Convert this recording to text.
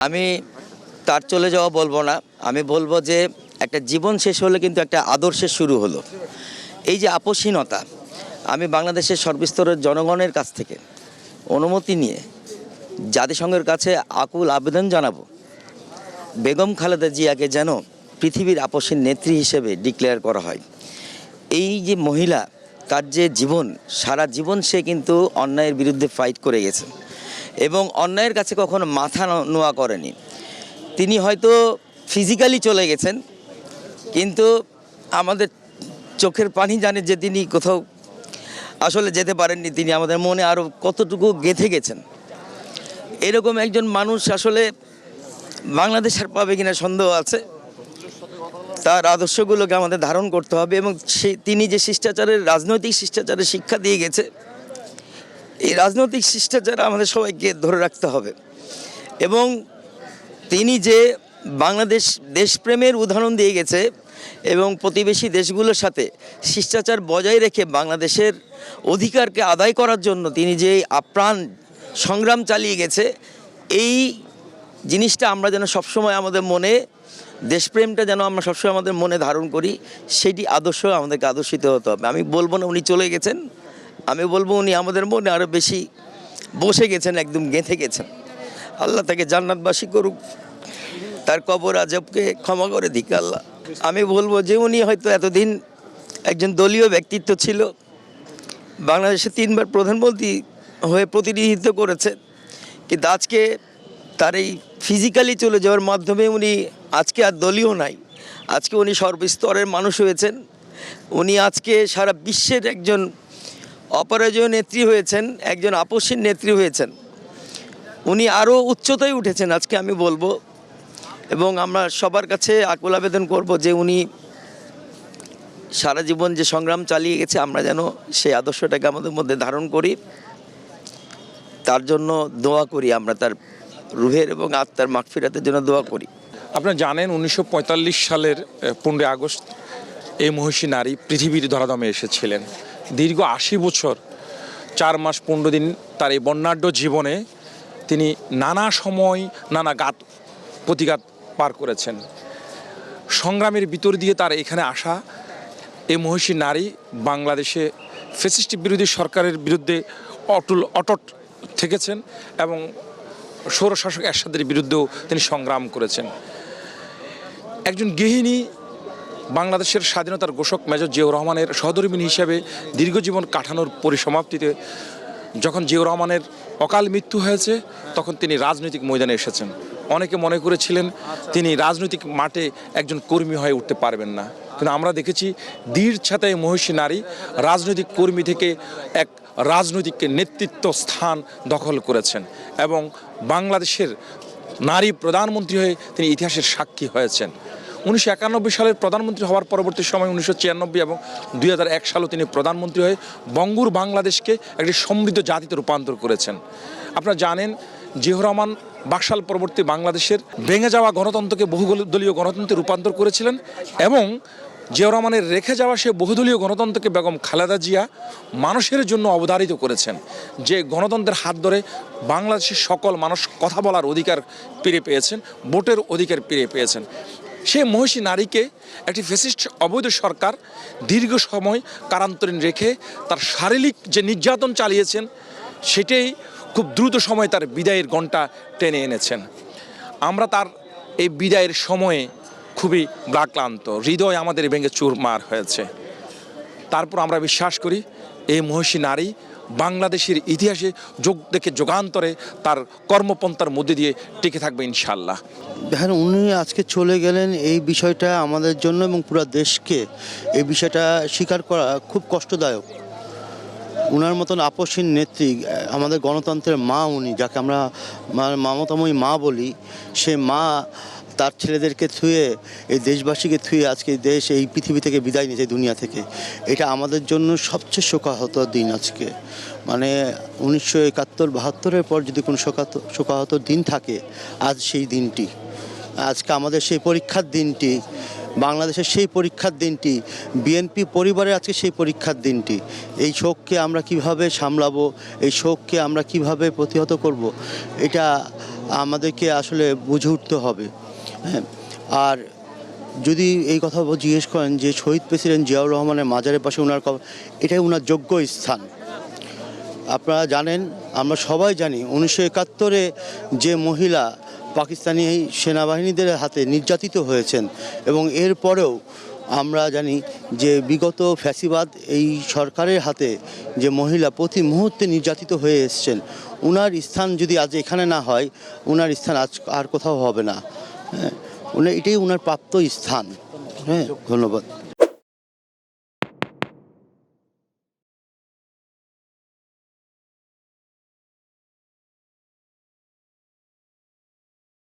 আমি তার চলে যাওয়া বলবো না, আমি বলবো যে একটা জীবন শেষ হলে কিন্তু একটা আদর্শের শুরু হলো। এই যে আপসহীনতা, আমি বাংলাদেশের সর্বস্তরের জনগণের কাছ থেকে অনুমতি নিয়ে জাতিসংঘের কাছে আকুল আবেদন জানাবো, বেগম খালেদা জিয়াকে যেন পৃথিবীর আপসহীন নেত্রী হিসেবে ডিক্লেয়ার করা হয়। এই যে মহিলা, তার যে জীবন, সারা জীবন সে কিন্তু অন্যায়ের বিরুদ্ধে ফাইট করে গেছে এবং অন্যায়ের কাছে কখনো মাথা নোয়া করেনি। তিনি হয়তো ফিজিক্যালি চলে গেছেন, কিন্তু আমাদের চোখের পানি জানে যে তিনি কোথাও আসলে যেতে পারেননি। তিনি আমাদের মনে আরও কতটুকু গেঁথে গেছেন। এরকম একজন মানুষ আসলে বাংলাদেশ আর পাবে কিনা সন্দেহ আছে। তার আদর্শগুলোকে আমাদের ধারণ করতে হবে এবং তিনি যে শিষ্টাচারের, রাজনৈতিক শিষ্টাচারের শিক্ষা দিয়ে গেছে, এই রাজনৈতিক শিষ্টাচার আমাদের সবাইকে ধরে রাখতে হবে। এবং তিনি যে বাংলাদেশ দেশপ্রেমের উদাহরণ দিয়ে গেছে এবং প্রতিবেশী দেশগুলোর সাথে শিষ্টাচার বজায় রেখে বাংলাদেশের অধিকারকে আদায় করার জন্য তিনি যে আপ্রাণ সংগ্রাম চালিয়ে গেছে, এই জিনিসটা আমরা যেন সবসময় আমাদের মনে, দেশপ্রেমটা যেন আমরা সবসময় আমাদের মনে ধারণ করি, সেটি আদর্শ আমাদেরকে আদর্শিত হতে হবে। আমি বলবো না উনি চলে গেছেন, আমি বলবো উনি আমাদের মনে আরও বেশি বসে গেছেন, একদম গেঁথে গেছেন। আল্লাহ তাকে জান্নাতবাসী করুক, তার কবর আজবকে ক্ষমা করে দিক আল্লাহ। আমি বলবো যে উনি হয়তো এতদিন একজন দলীয় ব্যক্তিত্ব ছিল, বাংলাদেশে 3 বার প্রধানমন্ত্রী হয়ে প্রতিনিধিত্ব করেছে, কিন্তু আজকে তার এই ফিজিক্যালি চলে যাওয়ার মাধ্যমে উনি আজকে আর দলীয় নাই। আজকে উনি সর্বস্তরের মানুষ হয়েছেন। উনি আজকে সারা বিশ্বের একজন অপরাজয় নেত্রী হয়েছেন, একজন আপসহীন নেত্রী হয়েছেন। উনি আরও উচ্চতায় উঠেছেন আজকে, আমি বলবো। এবং আমরা সবার কাছে আকুল আবেদন করব যে উনি সারা জীবন যে সংগ্রাম চালিয়ে গেছে, আমরা যেন সেই আদর্শটাকে আমাদের মধ্যে ধারণ করি, তার জন্য দোয়া করি। আমরা তার রুহের এবং আত্মার মাগফিরাতের জন্য দোয়া করি। আপনারা জানেন 1945 সালের 15 আগস্ট এই মহিষী নারী পৃথিবীর ধরাধামে এসেছিলেন। দীর্ঘ 80 বছর 4 মাস 15 দিন তার এই বর্ণাঢ্য জীবনে তিনি নানা সময় নানা প্রতিঘাত পার করেছেন। সংগ্রামের ভিতর দিয়ে তার এখানে আসা এই মহিষী নারী বাংলাদেশে ফ্যাসিস্ট বিরোধী সরকারের বিরুদ্ধে অটট থেকেছেন এবং স্বৈরশাসক এরশাদের বিরুদ্ধেও তিনি সংগ্রাম করেছেন। একজন গৃহিণী, বাংলাদেশের স্বাধীনতার ঘোষক মেজর জিয়াউর রহমানের সহধর্মিণী হিসেবে দীর্ঘজীবন কাটানোর পরিসমাপ্তিতে যখন জিয়াউর রহমানের অকাল মৃত্যু হয়েছে, তখন তিনি রাজনৈতিক ময়দানে এসেছেন। অনেকে মনে করেছিলেন তিনি রাজনৈতিক মাঠে একজন কর্মী হয়ে উঠতে পারবেন না, কিন্তু আমরা দেখেছি দৃঢ় ছাতায় মহিষী নারী রাজনৈতিক কর্মী থেকে এক রাজনৈতিক নেতৃত্ব স্থান দখল করেছেন এবং বাংলাদেশের নারী প্রধানমন্ত্রী হয়ে তিনি ইতিহাসের সাক্ষী হয়েছেন। 1991 সালের প্রধানমন্ত্রী হওয়ার পরবর্তী সময় 1996 এবং 2001 সালেও তিনি প্রধানমন্ত্রী হয়ে বঙ্গুর বাংলাদেশকে একটি সমৃদ্ধ জাতিতে রূপান্তর করেছেন। আপনারা জানেন জিয়াউর রহমান বাকশাল পরবর্তী বাংলাদেশের ভেঙে যাওয়া গণতন্ত্রকে বহুদলীয় গণতন্ত্রে রূপান্তর করেছিলেন এবং জিয়াউর রহমানের রেখে যাওয়া সে বহুদলীয় গণতন্ত্রকে বেগম খালেদা জিয়া মানুষের জন্য অবধারিত করেছেন, যে গণতন্ত্রের হাত ধরে বাংলাদেশের সকল মানুষ কথা বলার অধিকার ফিরে পেয়েছেন, ভোটের অধিকার ফিরে পেয়েছেন। সে মহিষী নারীকে একটি ফ্যাসিস্ট অবৈধ সরকার দীর্ঘ সময় কারান্তরীণ রেখে তার শারীরিক যে নির্যাতন চালিয়েছেন, সেটাই খুব দ্রুত সময়ে তার বিদায়ের ঘণ্টা টেনে এনেছেন। আমরা তার এই বিদায়ের সময়ে খুবই ভারাক্রান্ত, হৃদয় আমাদের ভেঙে চুরমার হয়েছে। তারপর আমরা বিশ্বাস করি এই মহিষী নারী বাংলাদেশের ইতিহাসে যুগান্তরে তার কর্মপন্থার মধ্যে দিয়ে টিকে থাকবে ইনশাল্লাহ। দেখেন, উনি আজকে চলে গেলেন, এই বিষয়টা আমাদের জন্য এবং পুরো দেশকে এই বিষয়টা স্বীকার করা খুব কষ্টদায়ক। উনার মতন আপসহীন নেত্রী, আমাদের গণতন্ত্রের মা উনি, যাকে আমরা মমতাময়ী মা বলি, সে মা তার ছেলেদেরকে থুয়ে, এই দেশবাসীকে থুয়ে আজকে দেশ এই পৃথিবী থেকে বিদায় নিয়েছে, দুনিয়া থেকে। এটা আমাদের জন্য সবচেয়ে শোকাহত দিন আজকে। মানে 1971-72-এর পর যদি কোনো শোকাহত দিন থাকে, আজ সেই দিনটি। আজকে আমাদের সেই পরীক্ষার দিনটি, বাংলাদেশের সেই পরীক্ষার দিনটি, বিএনপি পরিবারের আজকে সেই পরীক্ষার দিনটি। এই শোককে আমরা কিভাবে সামলাবো, এই শোককে আমরা কিভাবে প্রতিহত করব, এটা আমাদেরকে আসলে বুঝে উঠতে হবে। হ্যাঁ, আর যদি এই কথা জিজ্ঞেস করেন যে শহীদ প্রেসিডেন্ট জিয়াউর রহমানের মাজারের পাশে ওনার এটাই ওনার যোগ্য স্থান। আপনারা জানেন, আমরা সবাই জানি 1971-এ যে মহিলা পাকিস্তানি সেনাবাহিনীদের হাতে নির্যাতিত হয়েছেন, এবং এরপরেও আমরা জানি যে বিগত ফ্যাসিবাদ এই সরকারের হাতে যে মহিলা প্রতি মুহূর্তে নির্যাতিত হয়ে এসছেন, ওনার স্থান যদি আজ এখানে না হয়, ওনার স্থান আজ আর কোথাও হবে না। হ্যাঁ, এটাই ওনার প্রাপ্ত স্থান। হ্যাঁ, ধন্যবাদ।